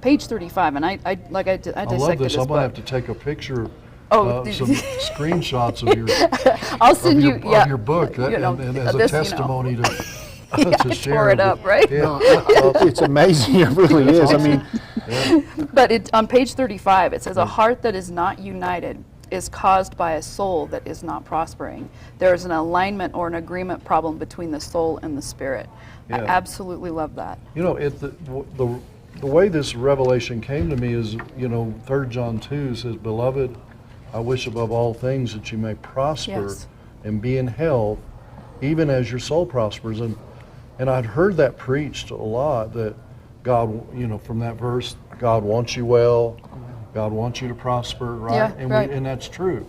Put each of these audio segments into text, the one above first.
page 35, and I dissected I love this. this I'm book. going to have to take a picture, Oh, some screenshots of your I'll send you, of your book, that, you know, and as a this, testimony to yeah, to I share. tore it up, right? Yeah. No, it's amazing. It really is. I mean, But on page 35, it says, a heart that is not united is caused by a soul that is not prospering. There is an alignment or an agreement problem between the soul and the spirit. I Yeah. absolutely love that. You know, the way this revelation came to me is, 3 John 2 says, "Beloved, I wish above all things that you may prosper Yes. and be in health, even as your soul prospers." And I'd heard that preached a lot, that God, from that verse, God wants you well, God wants you to prosper, right? Yeah, and right. and that's true.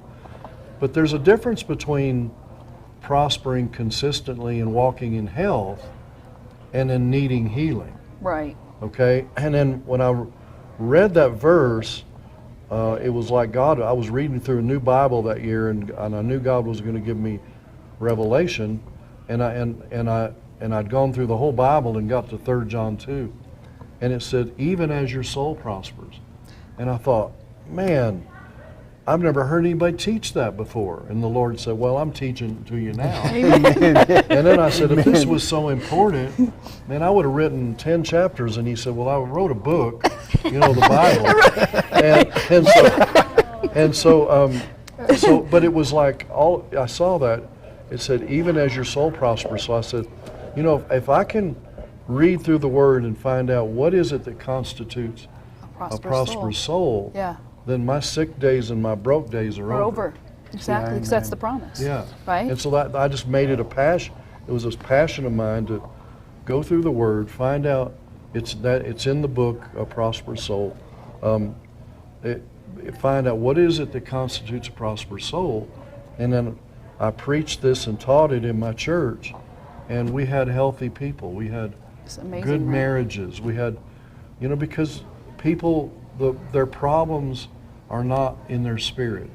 But there's a difference between prospering consistently and walking in health and then needing healing. Right. Okay, and then when I read that verse, it was like God. I was reading through a new Bible that year, and I knew God was going to give me revelation, and I'd gone through the whole Bible and got to 3 John 2, and it said, "Even as your soul prospers," and I thought, man, I've never heard anybody teach that before. And the Lord said, "Well, I'm teaching to you now." And then I said, if this was so important, man, I would have written 10 chapters. And he said, "Well, I wrote a book, the Bible." So, but it was like, I saw that, it said, "Even as your soul prospers." So I said, if I can read through the Word and find out what is it that constitutes a prosperous soul, Yeah. then my sick days and my broke days are We're over. Exactly, because that's the promise. Yeah. Right? And so that I just made it a passion. It was this passion of mine to go through the Word, find out it's in the book, A Prosperous Soul. Find out what is it that constitutes a prosperous soul, and then I preached this and taught it in my church, and we had healthy people. We had It's amazing. good right? marriages. We had, because people, their problems are not in their spirit.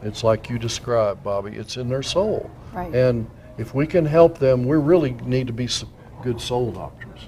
It's like you described, Bobby. It's in their soul. Right. And if we can help them, we really need to be some good soul doctors.